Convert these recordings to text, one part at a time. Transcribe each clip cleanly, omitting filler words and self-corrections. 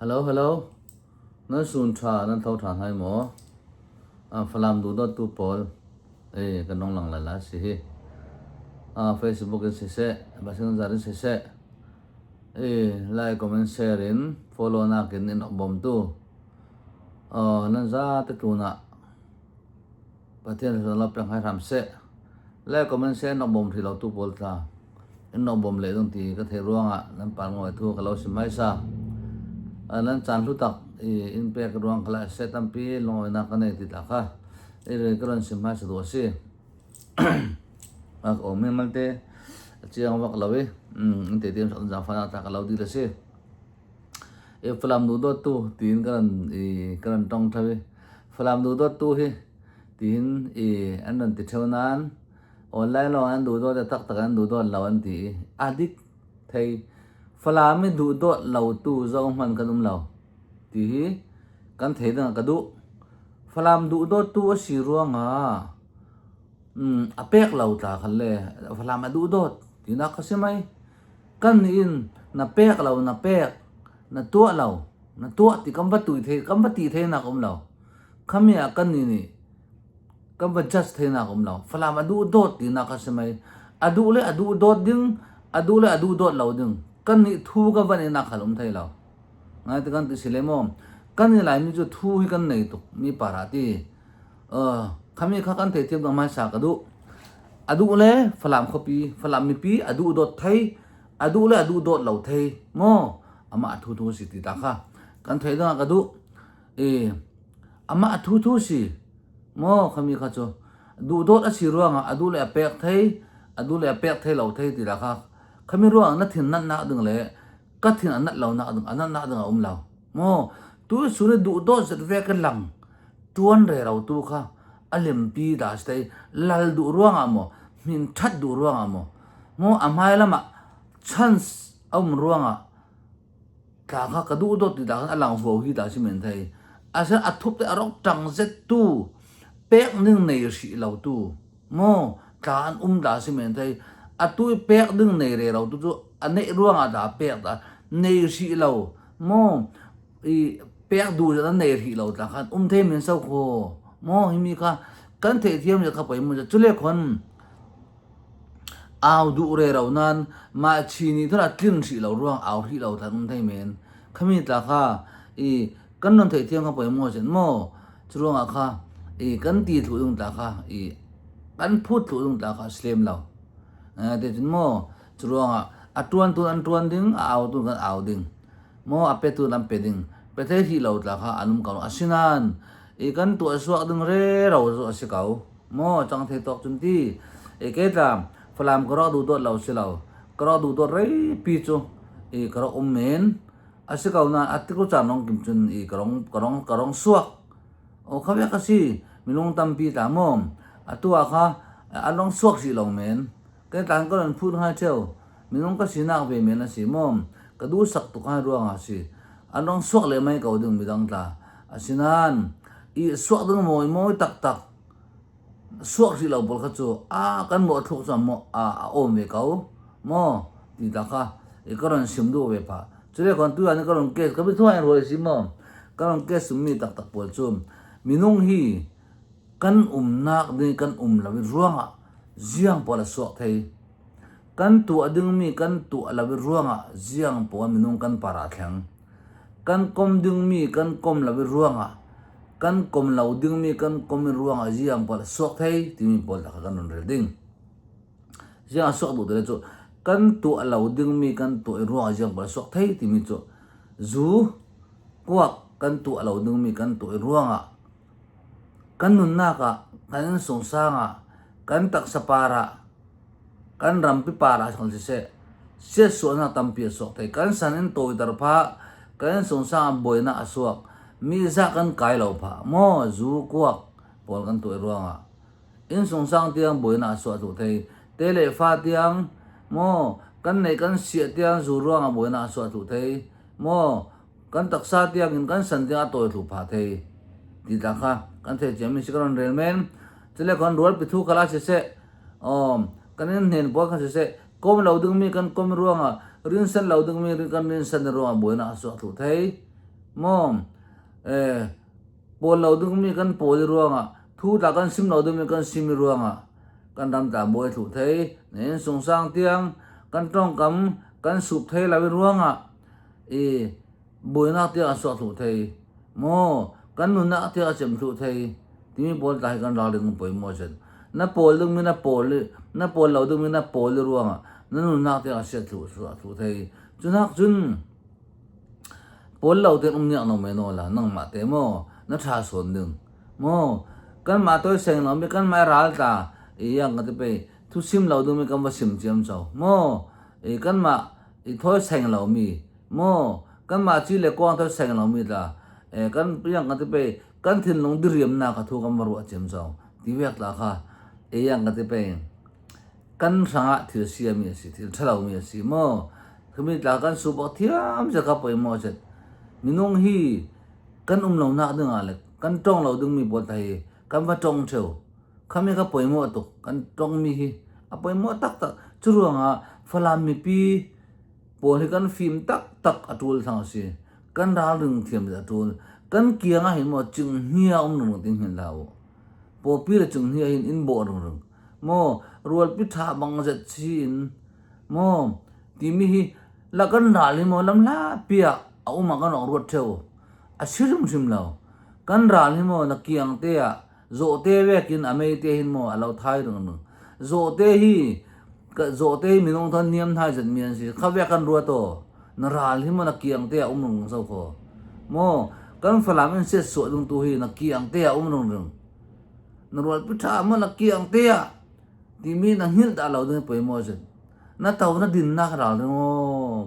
hello nó sun trà nó thâu trà hai mỏ làm đủ đó tu pol cái nông lăng là gì Facebook cái sẽ bà xin ra đến sẽ like comment share in follow na cái nên bom tu nên ra tới tu na bà thiên là lập rằng hai làm sẽ like comment share nó bom thìเราtu pol ta nó bom lệ đồng thì có thể ruộng nên bạn ngồi thu cái lâu xem mai sa nên chán lu tak impact ruang kala set ampi longoi na kane ti taka re karon simha sa do si ak o men malte chiang wak lawe inte tem sa ja fa ta kalau di la si flam du do tu tin karan tong thawe flam du do tu hi tin an ti theunan online lo an du do tak tak an du do lawan ti adik thei Phlam du do lau tu zong man kanum lau ti kan thei dang ka du phlam du do tu si ruanga apek lau ta khalle phlam du do ti na khasimai kan in na pek lau na pek na tua lau na tua ti kam batui the kam bati the na kom lau khamia kan ni kam ba just the na kom lau phlam du do ti na khasimai adu le adu do ding adu le adu do lau ding kan ni thu ka van ina khalum thai law ngai te kan ti silemo kan ni lai mi chu thu hi kan nei to mi parati khami kha kan the thiam dang ma sa ka du adu le phalam khopi phalam mi pi adu dot thai adu le adu dot law thai mo ama thu thu si ti ta kha kan thai dang ka du ama thu thu si mo khami kha chu du dot a si ruanga adu le apek thai law thai ti la kha kami ruang na thin na dung le ka thin an law na dung an na dung law mo tu sure du do zet ve ka lang tuan re raw tu kha alim pi da stai lal du ruang amo min that du ruang amo mo amai lama chance ruang a ka kha ka du do ti da alang vo hi da si men thai asa athup te arok tang zet tu pek ning nei si law tu mo ka an da si men thai atui pek ding nei re raw tu chu ane ruang a da pek da nei si lo mo pek du da nei hi lo ta khan the min sau kho mo hi mi kha kan the thiam ja kha pai mu chu le khon aw du re raw nan ma chi ni thara tlin si lo ruang aw hi lo ta the men khami ta kha kan non the thiam kha pai mu chen mo chu ruang a kha kan ti thu dung ta kha kan phut thu dung ta kha slem lo te tin mo churonga atuan ding aw tu kan aw ding mo ape tu lam pe ding pe the hi lo tla kha anum ka asinan kan tu aswak ding re ro so asikau mo chang the tok chun ti ke ta phlam kro du do lo si lo kro du do re pi chu kro men asikau na atiku cha nong kim chun karong suak o khabya ka si minung tam pi ta mom atua kha along suak si long men cái tang có lần phun hai chiều mình không có xin nào về mình là xí mồm cái đu sặc tục hai ruộng à xí anh đang suốt lại mấy cầu đường bị đăng ta xin anh suốt đường mồi tắc suốt gì lâu bol khát chú cái mỏ thuốc sao mỏ ôm về cầu mỏ thì ta kha cái lần xin đu về pa cho nên còn tôi anh cái lần kết cái biết thôi rồi xí mồm cái lần kết sum mi tắc bol chum mình không hi kan nạc đi kan là bị ruộng à ziang po la sok thei kan tu ading mi kan tu la bi ruanga ziang po minung kan para thlang kan kom ding mi kan kom la bi ruanga kan kom lau ding mi kan kom mi ruanga ziang po la sok thei ti mi po la kan non re ding ziang sok du de chu kan tu lau ding mi kan tu ruanga ziang po la sok thei ti mi chu zu kwak kan tu lau ding mi kan tu ruanga kan nun na ka kan song sanga kan tak sapara kan rampi para sang se so na tampi so te kan sanin toy dar pha kan song sa boy na asuak mi za kan kai lo pha mo zu kuak pol kan toy ruanga in song sang tiang boy na so tu te tele fa tiang mo kan nei kan sia tiang zu ruanga boy na so tu te mo kan tak sa tiang in kan san tiang toy thu pha te ti ta kha kan the jemi sikron relmen chile kon rol pithu kala se kanin nen bo kha se kom lo dung mi kan kom ruanga rin san lo dung mi kan rin san ruanga boina so thu thei mom pol lo dung mi kan pol ruanga thu ta kan sim lo dung mi kan sim ruanga kan dam ta boy thu thei nen sung sang tiang kan tong kam kan sup thei la ruanga boy na tia so thu thei mo kan nu na tia chem thu thei timi pol tai kan ra leng poi mo chen na pol dung mi na pol lo dung mi na pol ruanga na nu na tia se thu thei chunak chun pol lo te nya no me no la nang ma te mo na tha son ding mo kan ma toy seng no mi kan ma ral ta yang ka te pe thu sim lo du mi kan ba sim chiam chau mo kan ma thoi seng lo mi mo kan ma chi le kwang thoi seng lo mi ta kan yang ka te pe kan thin long di riam na ka thu kan ma ru chiam chau ti vek la kha yang ka te pe kan sanga thil sia mi si thil thalo mi si mo khami la kan su bo thiam ja ka poi mo chet minung hi kan lo na ding ale kan tong lo ding mi bo tai kan va tong cheu khami ka poi mo to kan tong mi hi a poi mo tak churuanga phalam mi pi pol hi kan phim tak atul thang si kan ra ring thiam da tul kan kianga hi mo chung hia no ding hin lao po pi la chung hia hin in bo rung mo rual pi tha bang zat chin mo ti mi hi la kan ra li mo lam la pia au ma kan ong rot theu a sirum sim lao kan ra li mo na kiang te a zo te ve kin amei te hin mo alo thai rung no zo te hi ka zo te mi nong thon niam thai zat mian si kha ve kan ru to na ra li mo na kiang te a nong so ko mo kan falam en se so dung tu hi na kiang te a nong rung na rual pi tha mo na kiang te a ti mi na hil ta lo de poi mo zen na tau na din na ra no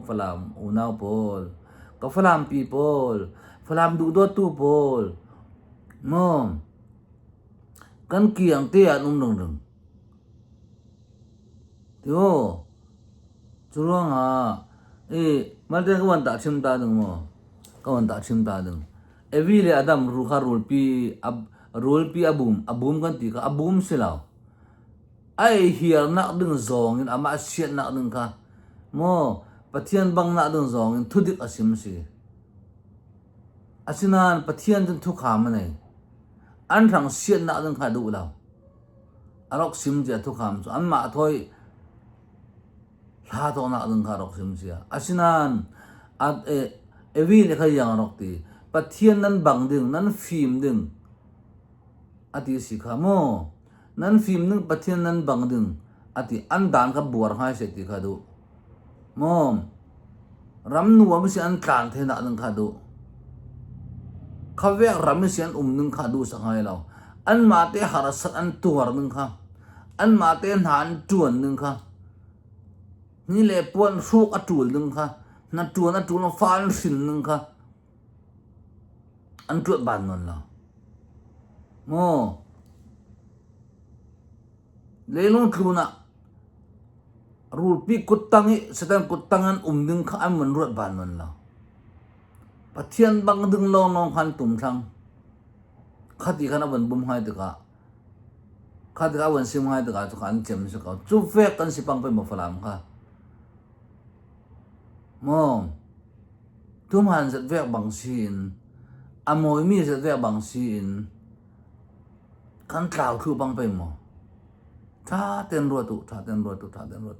falam unaw pol ka falam people falam du do tu pol mo kan kiang te a nong rung yo churuang a mal te ka wan ta chim ta dung mo ka wan ta chim ta dung evi le adam ru kha rul pi abum kan ti ka abum silaw ai hiar nak dung zong in ama siat nak dung ka mo pathian bang nak dung zong in thudik asim si asinan pathian jun thu kha ma nei an rang siat nak dung kha du law arok sim je thu kham chu an ma thoi la to nak dung kha rok sim sia asinan at evi le kha yang rok ti pathian nan bang ding nan phim ding ati si kha mo nan phim nung pathian nan bang ding ati an dan ka buar hai se ti kha du mom ram nu am si an tlan the na nung kha du khawe ram si an nung kha du sa ngai law an ma te harasat an tuar nung kha an ma te nan tuan nung kha ni le pon ruk atul nung kha na tuan no fal sin nung kha an tuat ban non la mo lelong kluna rupi kutangi sedang kutangan ding kha am menurut ban man la pathian bang ding long long khan tum thang khati khana ban bum hai ka khati ka wan sim hai ka chu khan chem se ka chu fe kan si pang pe mo falam kha mom tum han zat ve bang sin amoi mi zat ve bang sin kan tlau khu bang pe mo tha ten ro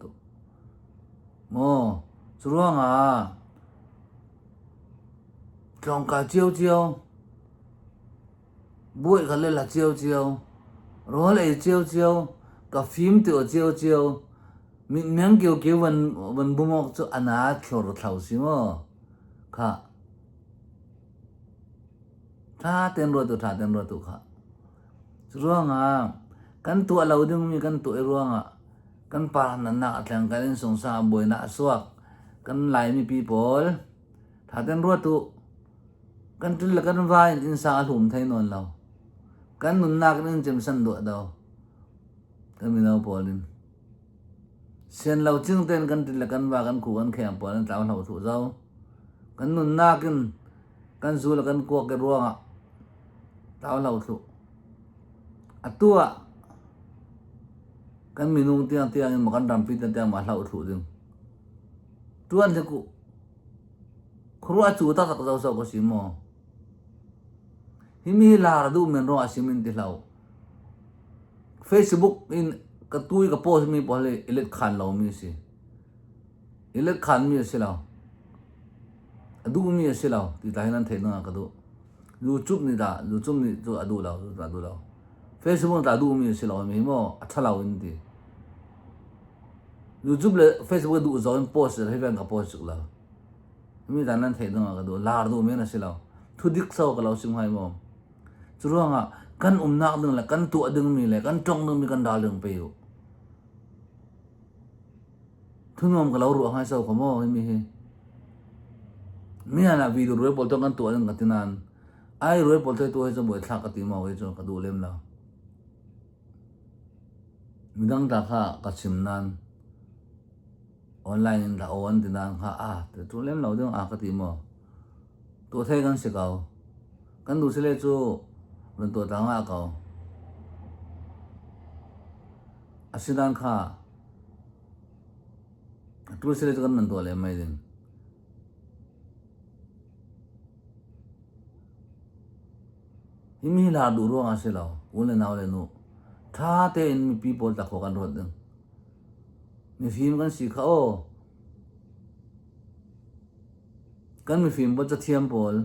tu mo churuang a trong ka chiêu buổi ka le la chiêu ro le chiêu ka phim tu chiêu min meng kêu wan bumok chu ana thlor thlau si mo kha tha ten ro tu kha churuang a kan tu alo ding mi kan tu ruang a kan pa na tlang kan song sa boy na suak kan lai mi people tha ten ro tu kan tin la kan vai in sahlum thai non lo kan nun nak ning jem san do daw kan mi naw polin sen lo ching ten kan tin la kan wa kan khu kan khem pol taw lo thu zau kan nun nakin kan zu la kan ko ke ruang a taw lo thu atua kan minung tiang in makan dampi tiang ma hlau thu ding tuan le ku khruwa chu ta tak zau ko si mo himi la du men ro asimin ti lau Facebook in ka tui ka post mi pole ilet khan lo mi si ilet khan mi si lau adu mi si lau ti ta hinan the na ka du YouTube ni tu adu lau Facebook ta du mi si lau mi mo atha lau in ti YouTube le Facebook du zo in post he ban ka post lau mi ta nan the na ka du la du mi na si lau thu dik sau ka lau sim hai mo churuanga kan nak ding la kan tu ding mi le kan tong ding mi kan dal ding pe yo thunom ka lau ru hai sau ko mo mi hi mi ana video ro pol to kan tu ding katinan ai ro pol to he so boi thak ka ti mo he so ka du lem la midang ta kha ka sim nan online in da on dinan kha tu lem lo ding ka ti mo tu thai kan se kau kan du se le chu lần tuổi tháng à cầu asidan kha tu se le kan lần tuổi le mai din himi la du ro ase lao un le naw le no tha te in mi people ta ko kan ro ding mi phim kan si kha o kan mi phim bo cha thiam pol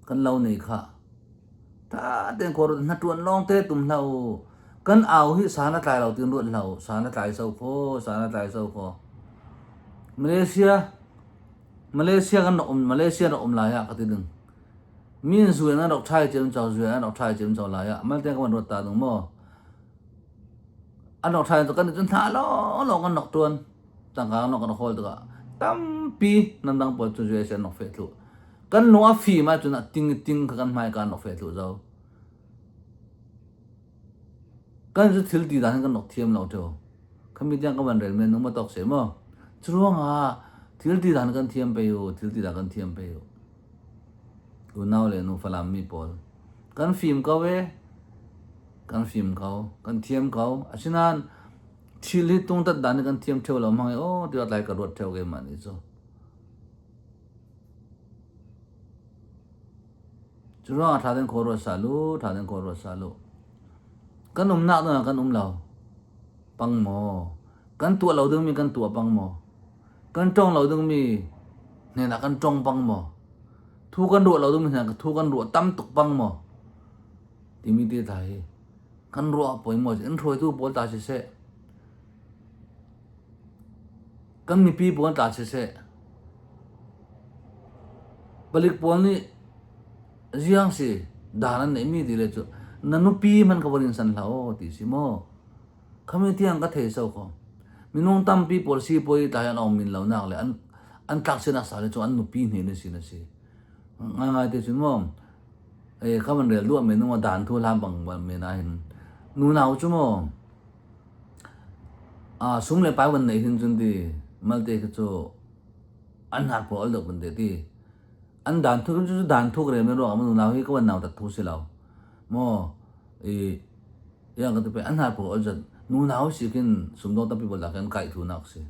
kan lau nei kha ta den ko na tuan long te tum lau kan au hi sana tai lau tin ruat lau sana tai sau ko Malaysia kan Malaysia na la ya ka ti ding min zui na dok thai jem chau zui na dok thai jem chau la ya mal te ka man ruat ta dong mo an dok thai to kan chun tha lo kan nok tuan tang ka nok kan hol to ka tam pi nan dang pol chu zui se nok fe thu kan noa fi ma chu na ting ka kan mai kan nok fe thu zo kan ju thil ti dan kan nok thiam lo to khami jang ka ban rel men no ma tok se mo chuanga thil ti dan kan thiam pe yo thil ti da kan thiam pe yo u naw le no falam mi pol kan film ka we kan film ka kan thiam ka asinan thil hi tung ta dan kan thiam theu lo mang o ti lai ka rot theu ge man ni zo chuanga tha den khoro salu kan na na kan lao pang mo kan tu lo ding mi kan tu pang mo kan tong lo ding mi ne na kan tong pang mo thu kan ru lo ding mi na thu kan ru tam tuk pang mo ti mi ti thai kan ru poi mo en throi tu bol ta se kan mi pi bol ta se balik pol ni riang si danan nei mi di le chu nanu pi man ka borin san lao ti si mo khami tiang ka the so ko minong tam pi policy poi ta ya no min lo nak le an tak se na sa le chu an nu pi ne ne si na si nga te chu mo khaman re lu me no dan thu lam bang ban me na hin nu nau chu mo sum le pa wan nei hin chun di mal te ka chu an har po al do ban de ti an dan thu chu dan thu re me ro am nu nau hi ka wan nau ta thu se lao mo yang ka te pe an har po al jan nu nau si kin sum dong ta pi bol la kan kai thu nak si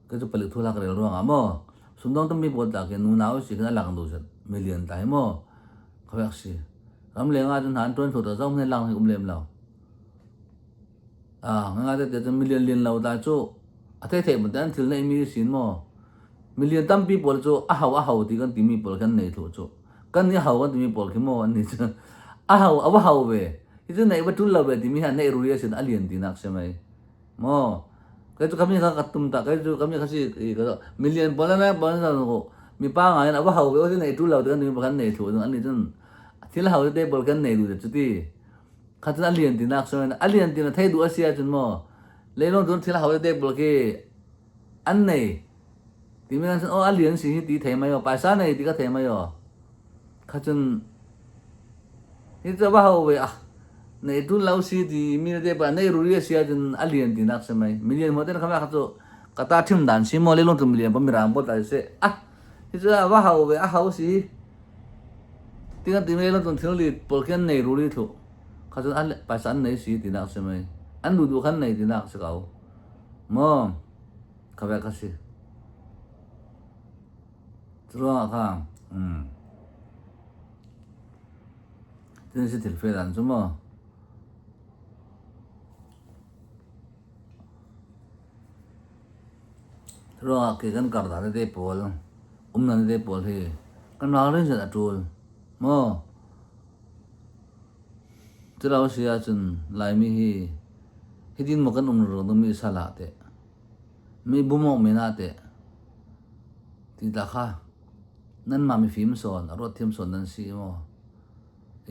ka chu palik thu la ka re ro nga mo sum dong ta mi bol ta ke nu nau si kan lang do jan million tai mo ka yak si ram le nga jan han ton thu ta zong ne lang hi lem lao nga te million lin lao ta chu athe the mun dan thil nei mi sin mo million tam people chu a hau ti kan ti mi pol kan nei thu chu kan ni hau kan ti mi pol ki mo an ni chu a hau ve itu nei ba tu la be ti mi han nei ru ya sin alien ti nak se mai mo cái chỗ kami ka katum ta cái chỗ kami kasi cái million pol na ko mi pa nga na ba hau ve o nei tu la kan ti mi kan nei thu an ni chun thil hau te pol kan nei ru chu ti khát alien thì nạc rồi alien thì là thay đủ Asia chân mò lấy nó tuần thì là hỏi đây bờ kia ăn này thì mình nói ô alien gì thì thấy mấy ở bài sáng này thì có thấy mấy ở khát chân thì cho bao về này tu lâu xí thì mình đây bà này rồi Asia chân alien thì nạc xem mấy million mà tên không phải khát cho cả ta thêm đàn xí mò lấy nó từ million bao nhiêu ram bao tại sẽ thì cho bao về hậu xí thì cái tìm lấy nó tuần thì nó liền bờ kia này rồi thôi khát an bài sáng này xí thì nào xem mấy an đủ khăn này thì nào sẽ có mà các bạn kasi rồi à tin si thil fe dan chu mo ro ke kan kar da de pol nan de pol hi kan na len sa tul mo tu lao sia chun lai mi hi hidin mo kan ro no mi sala te mi bu mo me na te ti da kha nan ma mi phim son ro thiam son nan si mo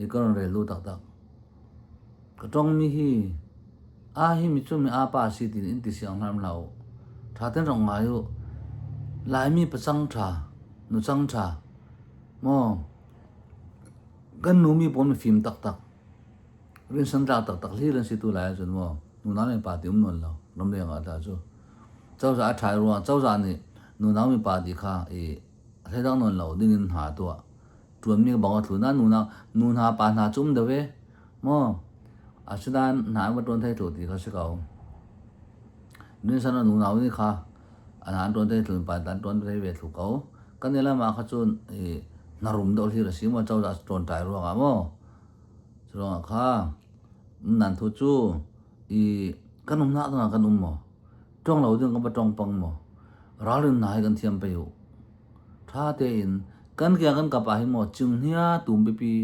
e kon re lu tak tak ka tong mi hi a hi mi chu mi a pa si ti in ti siang nam lau tha ten rong ma yu lai mi pa chang tha nu chang tha mo kan nu mi pon mi phim tak tak rin san tak tak tak li ren si tu lai chun mo nu na me pa ti non lo rom le nga ta chu chau za thai ro chau za ni nu na mi pa di kha e thai dang non lo ding in ha to tuam mi ba thu na nu na pa na chum de we mo a sudan na ma ton thai to ti kha se kau rin san nu na ni kha an an ton thai thu pa dan ton thai we thu kau kan ne la ma kha chun e na rum do hi ra si mo chau za ton tai ro ga mo rồi kha nan thu chu i kanum na na kanum mo trong lâu đừng có bắt trong băng mo ra lên nai kan thiam pe yu tha te in kan kya kan ka pa hi mo chung nia tum bi pi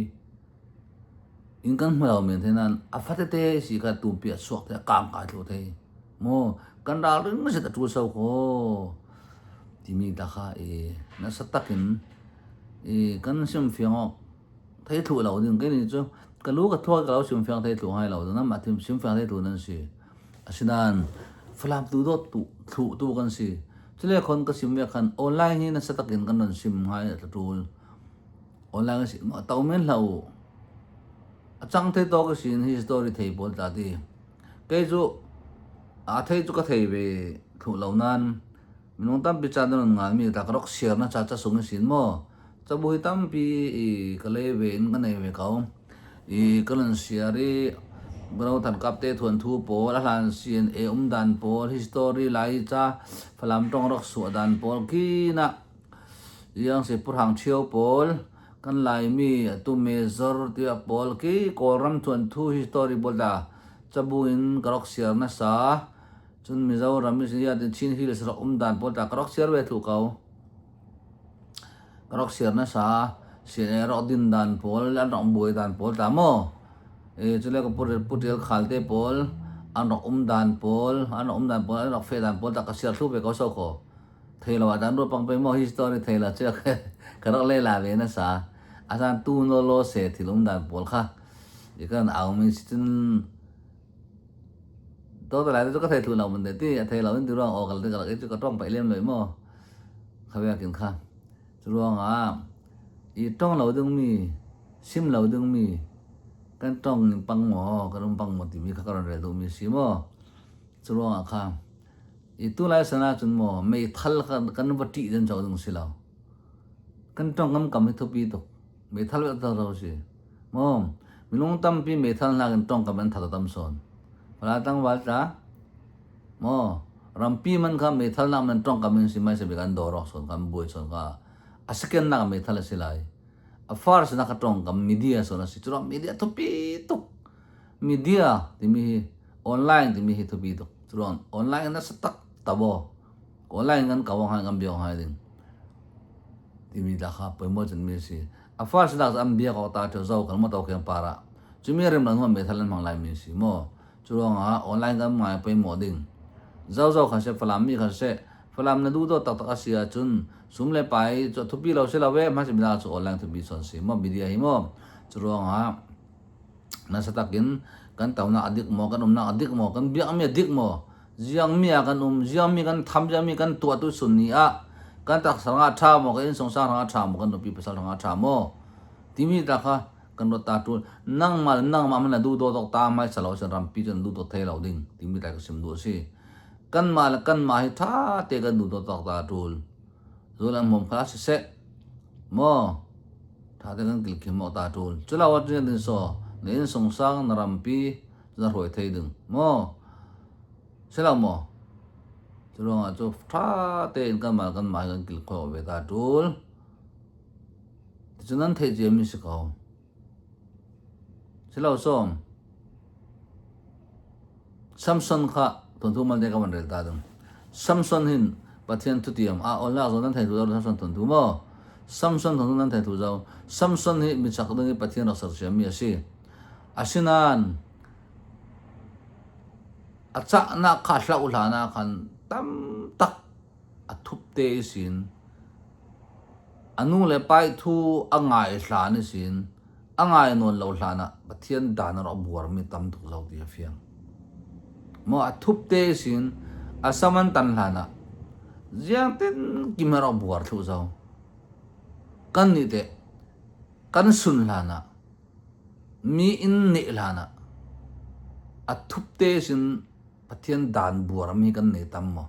in kan mo men the nan a fa te si ka tum pi suak te kam ka thu the mo kan ra rin ma se ta tu sau ko ti mi ta kha e na sa takin e kan sim fiang thấy thủ lâu đừng cái này chứ cái lúa cái thôi cái lâu sim fiang thấy thủ hai lâu đừng nằm mà thêm sim fiang thấy thủ nên gì xin anh làm tu đó tu kan si cho nên con cái sim việc kan online ni na sa takin kan non sim hai là tool online si mà tàu men lâu chẳng thấy đó cái xin history thấy bol ta đi cái chỗ thấy chỗ cái thấy về thủ lâu nan mình không tâm bị chán nó ngang mi ta cái rock share na cha cha sung xin mo cho bùi tâm pi cái lệ về cái này về câu cái lần xia đi bao thằng cặp tê thuần thu bố là lần xuyên đàn bố history lại cha phải làm trong đó sửa đàn bố khi na yang sẽ bút hàng chiếu bố kan lai mi tu measure tia bố khi koram thuần thu history bố da cho buin cái rock xia na sa chun mi zau ram mi sia tin chin hi le sa đàn bố da cái rock xia về thu câu rock share na sa share rock din dan pol an rong boi dan pol ta mo e chule ko putel khalte pol an rong dan pol an rock fe dan pol ta ka share thu be ko so ko thela wa dan ro pang pe mo history thela che ka rock le la ve na sa asan tu no lo se thilum dan pol kha e kan au mi sin to ta la to ka thai thu na mun de ti thela un tu rong o kal de ka ke ka tong pai lem loi mo kha ve kin kha chuang à i trong lâu đương mi sim lâu đương mi kan trong băng mò kan băng mò thì mi khá còn rẻ đồ mi sim mò chuang à kha i tu lai sana chun mò mei thal kan vật trị dân cháu đừng xí lâu kan trong cầm hết thuốc to mei thal vậy tao đâu xí mò mi long tâm pi mei thal na kan trong cầm anh thal tâm son pala tang wal cha mò rampi man kha mei thal na man trong cầm anh xí mai se be kan do ro son kan boi son ka a second na me thala silai a first na ka tong kam media so na si chura media to pi to media ti mi online ti mi to pi to chura online na sa tak tabo online kan ka wang ngam biong hai din ti mi da kha pe mo chen mi si a first na am bia ko ta cho zo kan mo to ken para chu mi rem na me thalan mang lai mi si mo chura nga online kan mai pe mo ding zo kha se falam mi kha se falam na du do tak tak asia chun sum le pai cho thupi lo se la we ma se mina cho online thupi son si mo media hi mo chuang ha na sa takin kan taw na adik mo kan na adik mo kan biak mi adik mo jiang mi jiang mi kan tham jiang mi kan tua tu sun ni a kan tak sanga tha mo kan song sa nga tha mo kan pi pasal nga tha mo timi ta kha kan ro ta tu nang ma man du do tok ta mai sa lo sa ram pi chen du do thai lo ding timi ta ka sim du si kan ma hi tha te kan du do tok ta tul rồi là mồm khá sẽ mò thà thế kan kil kim mo ta tul chula wa chen din so nen song sang na ram pi na roi thei ding mo se la mo chula nga cho tha te kan ma kan kil kho ve ta tul chunan thei je mi se ko silo som Samson kha ton thu mal de ka man rel ta dum Samson hin pathian tu tiam a ola zo nan thai tu Samson ton thu mo Samson ton nan thai tu zo Samson hi mi chak dang pathian ra sar siam mi asi asinan acha na kha hla ulana khan tam tak athup te sin anu le pai thu angai hla ni sin angai non lo hlana pathian dan ro buar mi tam thu zo ti fiang mo athup te sin asaman tan hlana jiang ten kimaro buar thu zo kan ni te kan sun hlana mi in ni hlana athup te sin pathian dan buar mi kan nei tam mo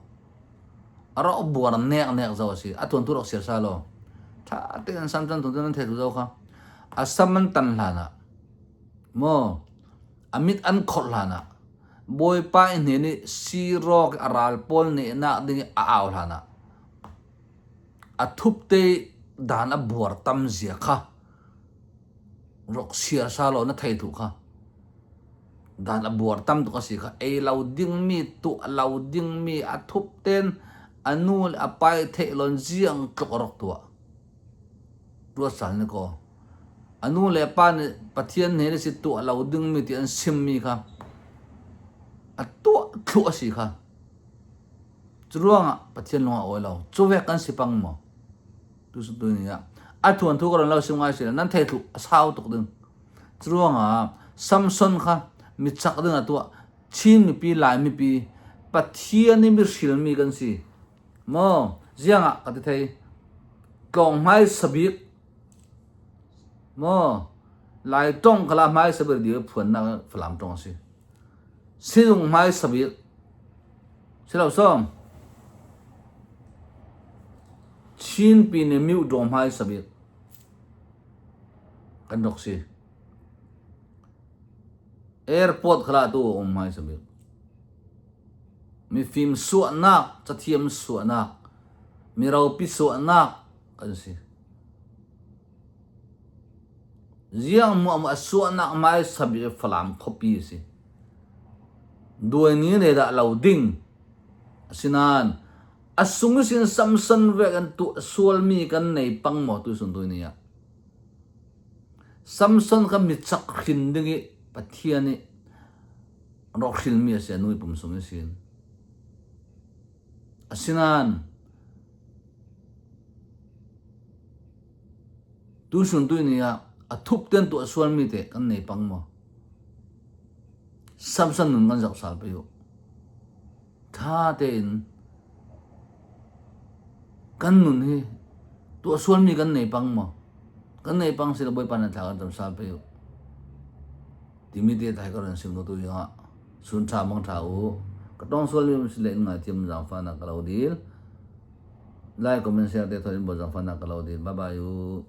aro buar nek zo si atun tu ro sir sa lo tha ten samsan tu nan the tu zo kha asaman tan hlana mo amit an khol hlana boy pa in ni si rock aral pol ni na ding a aw hlana athup te dan a buar tam zia kha rok sir sa lo na thai thu kha dan a buar tam tu ka si kha e lauding mi tu lauding mi athup ten anul apai the lon jiang tlorok tua tua sal ne ko anu le pan pathian ne si tu lauding mi ti an sim mi kha atu thu si kha chuanga pathian lo oi lo chuwe kan sipang mo tu su tu ni ya athuan thu ko lo singai si nan thai thu sao tuk ding chuanga Samson kha mi chak ding atua chin mi pi lai mi pi pathian ni mi sil mi kan si mo jianga ka ti thai kong mai sabik mo lai tong kala mai sabir dia phuan na phlam tong si silung mai sabik silo som chin pi ne miu dom mai sabik kan dok si airport khala tu mai sabik mi film suwa nak chathiam suwa nak mi rau pi suwa nak kan si jiang mu am suwa nak mai sabik phlam khopi si duai ni ne da lauding sinan asung sin Samson ve kan tu sual mi kan nei pang mo tu sun tu ni ya Samson ka mi chak khin dingi pathiani rok khil mi ase nui pum sung sin asinan tu sun tu ni ya athup ten tu sual mi te kan nei pang mo Samson nun kan jak sal pe yo tha ten kan nun hi tu sual mi kan nei pang mo kan nei pang sila boy pan tha kan sal pe yo timi te thai ko ran sim no tu ya sun tha mong tha u ka tong sual mi sile nga tim jang fa na ka lo dil like comment share te thorin bo jang fa na ka lo dil bye bye you